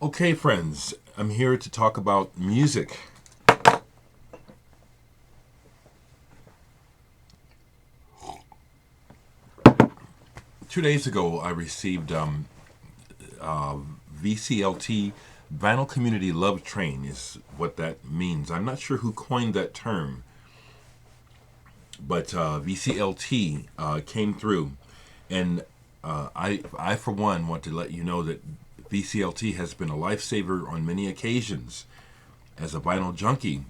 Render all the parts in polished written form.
Okay, friends, I'm here to talk about music. 2 days ago, I received VCLT, Vinyl Community Love Train, is what that means. I'm not sure who coined that term, but VCLT came through, and I, for one, want to let you know that VCLT has been a lifesaver on many occasions. As a vinyl junkie,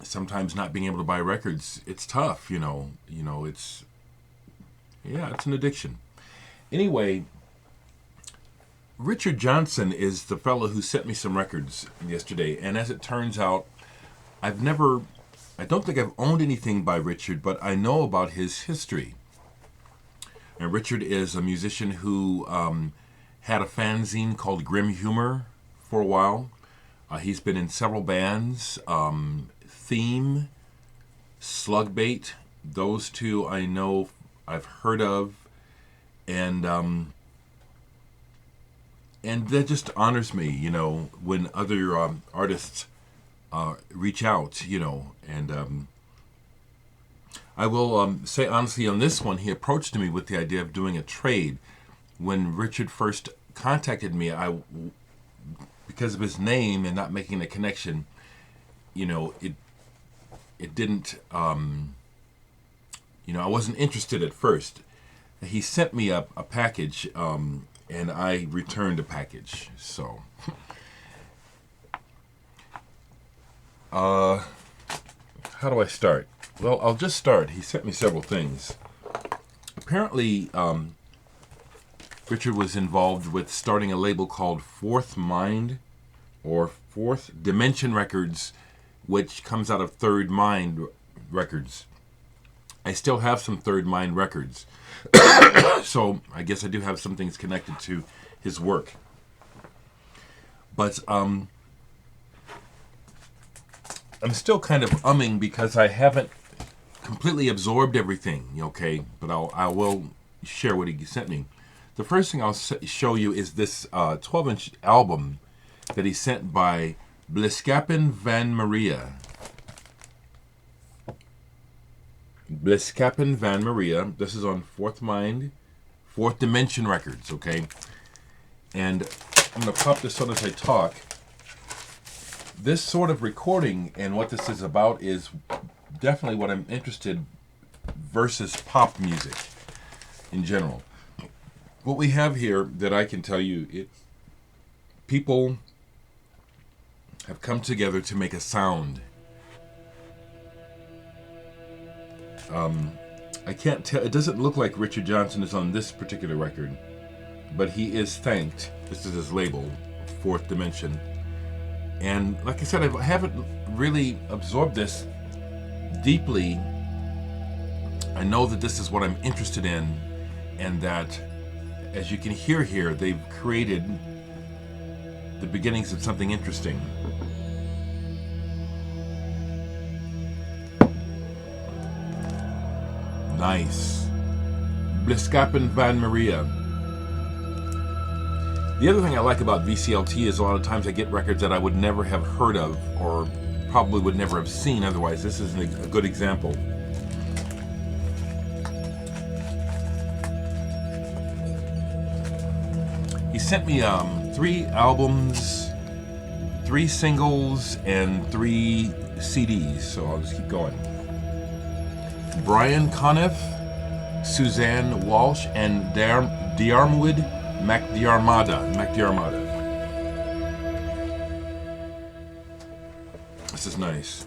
sometimes not being able to buy records, it's tough. It's an addiction. Anyway, Richard Johnson is the fellow who sent me some records yesterday, and as it turns out, I don't think I've owned anything by Richard, but I know about his history. And Richard is a musician who had a fanzine called Grim Humor for a while. He's been in several bands, Theme, Slugbait. Those two I know I've heard of, and that just honors me, when other artists reach out, and I will say honestly on this one, he approached me with the idea of doing a trade. When Richard first contacted me, because of his name and not making a connection, it didn't. I wasn't interested at first. He sent me a package, and I returned a package. So, how do I start? Well, I'll just start. He sent me several things. Apparently, Richard was involved with starting a label called Fourth Mind, or Fourth Dimension Records, which comes out of Third Mind Records. I still have some Third Mind records, so I guess I do have some things connected to his work. But I'm still kind of umming because I haven't completely absorbed everything, okay? But I will share what he sent me. The first thing I'll show you is this 12-inch album that he sent by Bliskapen van Maria. Bliskapen van Maria. This is on Fourth Mind, Fourth Dimension Records, okay? And I'm going to pop this on as I talk. This sort of recording and what this is about is definitely what I'm interested versus pop music in general. What we have here that I can tell you, people have come together to make a sound. I can't tell. It doesn't look like Richard Johnson is on this particular record, but he is thanked. This is his label, Fourth Dimension. And like I said, I haven't really absorbed this deeply. I know that this is what I'm interested in, and that, as you can hear here, they've created the beginnings of something interesting. Nice. Bliskapen van Maria. The other thing I like about VCLT is a lot of times I get records that I would never have heard of, or probably would never have seen otherwise. This is a good example. He sent me 3 albums, 3 singles, and 3 CDs, so I'll just keep going. Brian Conniff, Suzanne Walsh, and Diarmwood MacDiarmada. This is nice.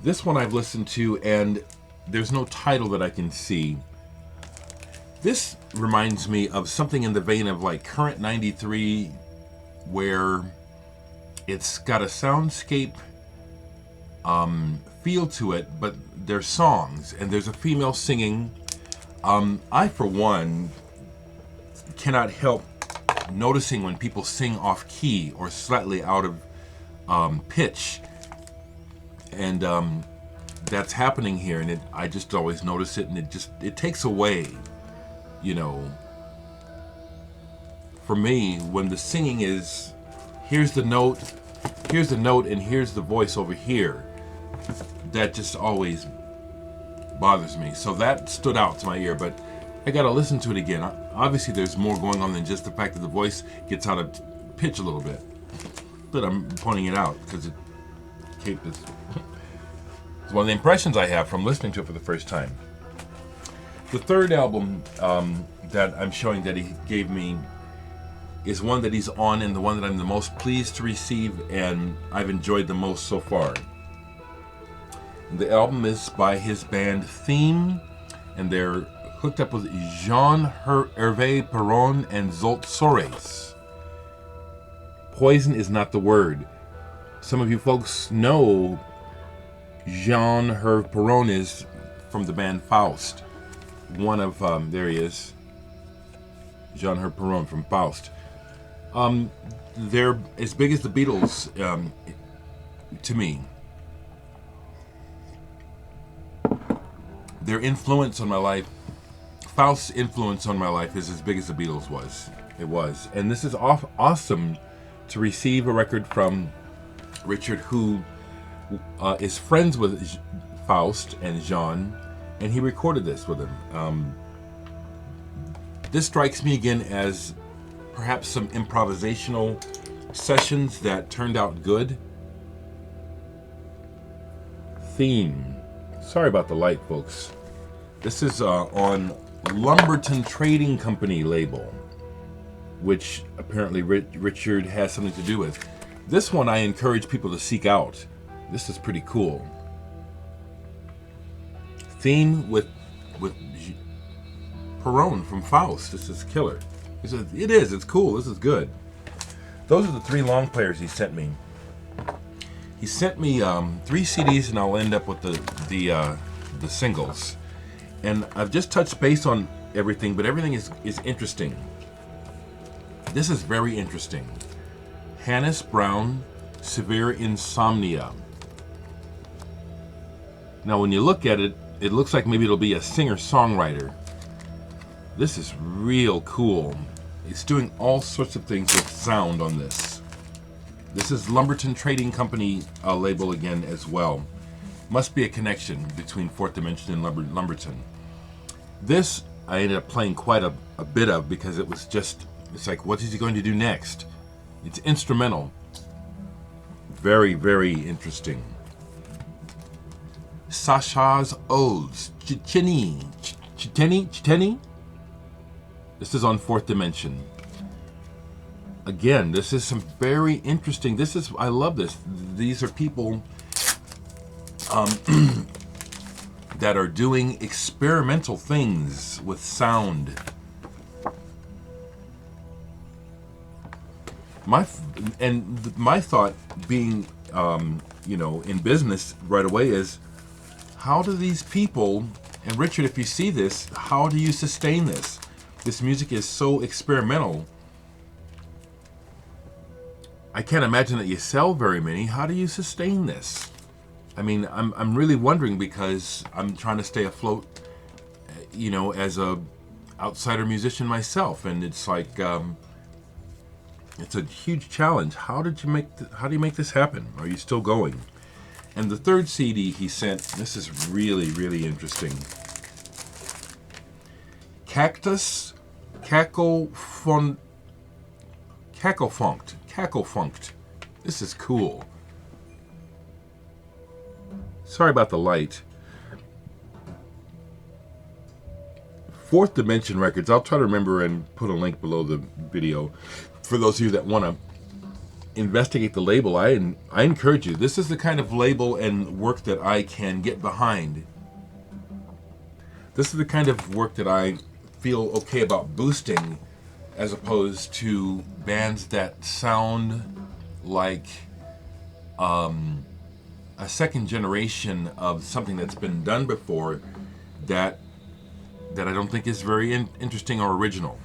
This one I've listened to, and there's no title that I can see. This reminds me of something in the vein of like Current 93, where it's got a soundscape feel to it, but there's songs and there's a female singing. I, for one, cannot help noticing when people sing off key or slightly out of pitch, and that's happening here, and I just always notice it, and it takes away, for me, when the singing is, here's the note, and here's the voice over here, that just always bothers me. So that stood out to my ear, but I gotta listen to it again. Obviously, there's more going on than just the fact that the voice gets out of pitch a little bit. But I'm pointing it out because it's one of the impressions I have from listening to it for the first time. The third album that I'm showing that he gave me is one that he's on, and the one that I'm the most pleased to receive and I've enjoyed the most so far. The album is by his band Theme, and they're hooked up with Jean-Hervé Perron and Zolt Sores. Poison is not the word. Some of you folks know Jean-Hervé Perron is from the band Faust. One of, there he is, Jean-Hervé Perron from Faust. They're as big as the Beatles to me. Their influence on my life, Faust's influence on my life is as big as the Beatles was. It was. And this is awesome to receive a record from Richard, who is friends with Faust and Jean, and he recorded this with him. This strikes me again as perhaps some improvisational sessions that turned out good. Theme. Sorry about the light, folks. This is on Lumberton Trading Company label, which apparently Richard has something to do with. This one I encourage people to seek out. This is pretty cool. Theme with Perron from Faust. This is killer. It's cool. This is good. Those are the 3 long players he sent me. He sent me 3 CDs, and I'll end up with the singles. And I've just touched base on everything, but everything is interesting. This is very interesting. Hannes Brown, Severe Insomnia. Now, when you look at it, it looks like maybe it'll be a singer-songwriter. This is real cool. It's doing all sorts of things with sound on this. This is Lumberton Trading Company label again as well. Must be a connection between Fourth Dimension and Lumberton. This I ended up playing quite a bit of because it was just, it's like, what is he going to do next? It's instrumental. Very, very interesting. Sasha's Odes. Chiteni? This is on Fourth Dimension. Again, this is some very interesting, I love this. These are people that are doing experimental things with sound. My thought being, in business right away is, how do these people, and Richard, if you see this, how do you sustain this? This music is so experimental. I can't imagine that you sell very many. How do you sustain this? I mean, I'm really wondering, because I'm trying to stay afloat, as a outsider musician myself, and it's like, it's a huge challenge. How do you make this happen? Are you still going? And the third CD he sent, this is really, really interesting. Cactus Cacklefunked. This is cool. Sorry about the light. Fourth Dimension Records. I'll try to remember and put a link below the video. For those of you that want to investigate the label, I encourage you. This is the kind of label and work that I can get behind. This is the kind of work that I feel okay about boosting, as opposed to bands that sound like a second generation of something that's been done before that I don't think is very interesting or original.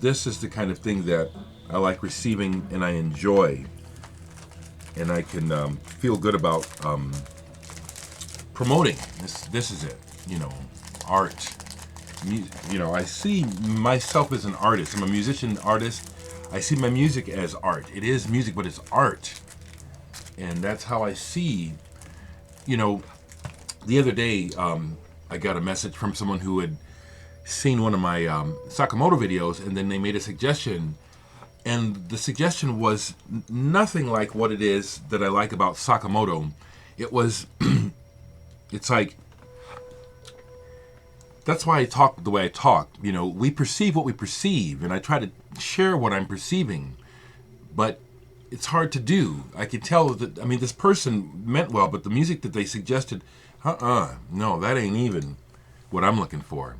This is the kind of thing that I like receiving and I enjoy, and I can feel good about promoting. This is it, art. I see myself as an artist. I'm a musician, artist. I see my music as art. It is music, but it's art. And that's how I see, the other day, I got a message from someone who had seen one of my Sakamoto videos, and then they made a suggestion. And the suggestion was nothing like what it is that I like about Sakamoto. It was, it's like, that's why I talk the way I talk. We perceive what we perceive, and I try to share what I'm perceiving. But it's hard to do. I could tell that, this person meant well, but the music that they suggested, no, that ain't even what I'm looking for.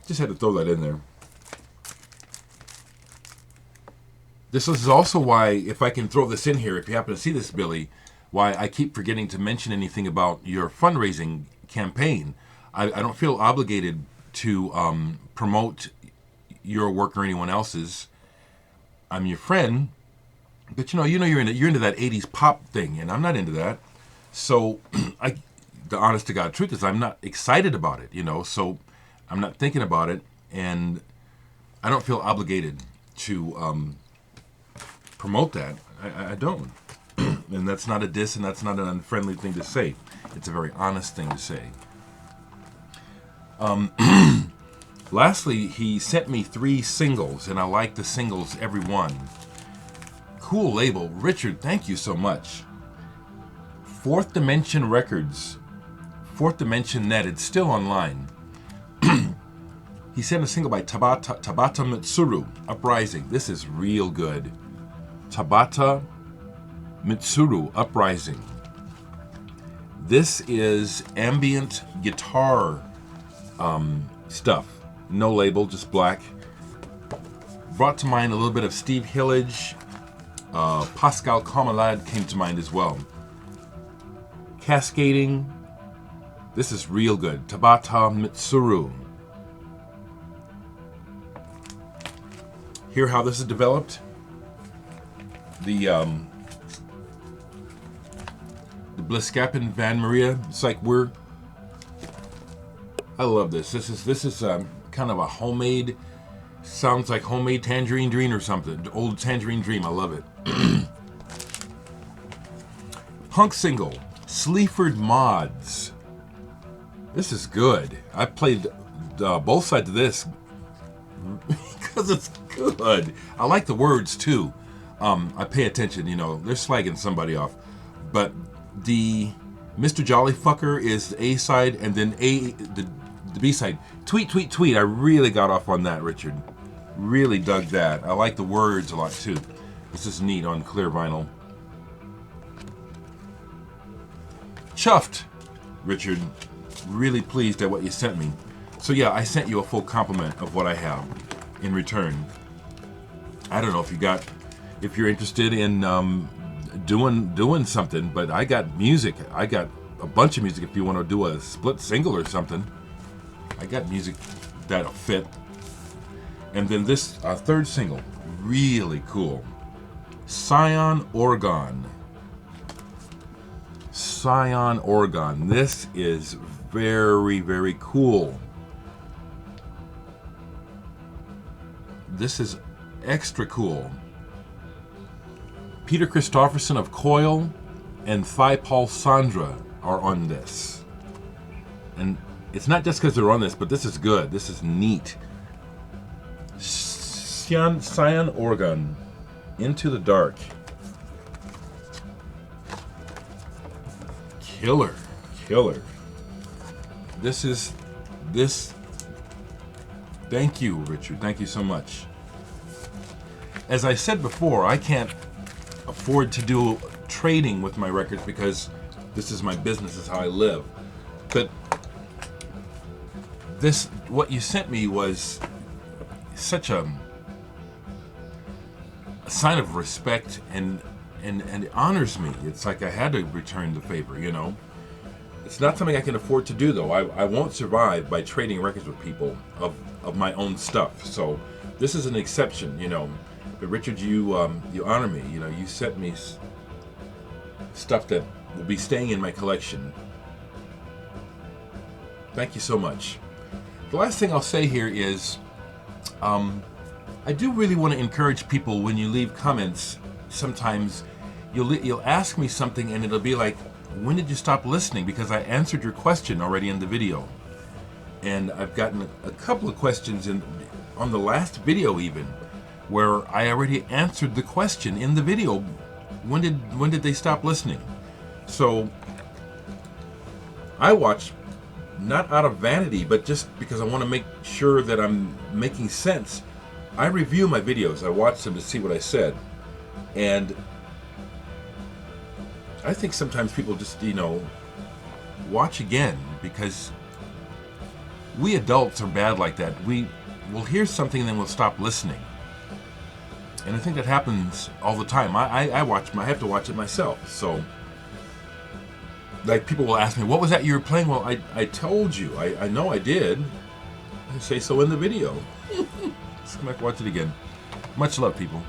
Just had to throw that in there. This is also why, if I can throw this in here, if you happen to see this, Billy, why I keep forgetting to mention anything about your fundraising campaign. I don't feel obligated to promote your work or anyone else's. I'm your friend, but you're into that 80s pop thing, and I'm not into that. So the honest to God truth is I'm not excited about it, so I'm not thinking about it, and I don't feel obligated to promote that. I don't. And that's not a diss, and that's not an unfriendly thing to say. It's a very honest thing to say. Lastly, he sent me 3 singles, and I like the singles, every one. Cool label. Richard, thank you so much. Fourth Dimension Records. Fourth Dimension Net. It's still online. He sent a single by Tabata Mitsuru, Uprising. This is real good. Tabata Mitsuru, Uprising. This is ambient guitar stuff. No label, just black. Brought to mind a little bit of Steve Hillage. Pascal Comelade came to mind as well. Cascading. This is real good. Tabata Mitsuru. Hear how this is developed? The Bliskapin Van Maria. It's like I love this. This is kind of a homemade. Sounds like homemade Tangerine Dream or something. Old Tangerine Dream. I love it. Punk single. Sleaford Mods. This is good. I played both sides of this because it's good. I like the words too. I pay attention, they're slagging somebody off. But the Mr. Jolly Fucker is the A side, and then the B side. Tweet, tweet, tweet. I really got off on that, Richard. Really dug that. I like the words a lot too. This is neat on clear vinyl. Chuffed, Richard. Really pleased at what you sent me. So yeah, I sent you a full complement of what I have in return. I don't know if you're interested in doing something, but I got music. I got a bunch of music if you want to do a split single or something. I got music that'll fit. And then this third single, really cool. Scion Orgon. Scion Orgon. This is very, very cool. This is extra cool. Peter Christopherson of Coil and Paul Sandra are on this. And it's not just because they're on this, but this is good. This is neat. Scion Orgon. Into the Dark. Killer. This. Thank you, Richard. Thank you so much. As I said before, I can't afford to do trading with my records because this is my business, this is how I live. But what you sent me was such a sign of respect and it honors me. It's like I had to return the favor, It's not something I can afford to do, though. I won't survive by trading records with people of my own stuff. So this is an exception, But Richard, you honor me. You sent me stuff that will be staying in my collection. Thank you so much. The last thing I'll say here is, I do really want to encourage people when you leave comments. Sometimes you'll ask me something and it'll be like, when did you stop listening? Because I answered your question already in the video. And I've gotten a couple of questions on the last video even, where I already answered the question in the video. When did they stop listening? So I watch not out of vanity, but just because I want to make sure that I'm making sense. I review my videos. I watch them to see what I said. And I think sometimes people just, watch again, because we adults are bad like that. We'll hear something and then we'll stop listening. And I think that happens all the time. I have to watch it myself. So, like, people will ask me, what was that you were playing? Well, I told you. I know I did. I say so in the video. Let's come back and watch it again. Much love, people.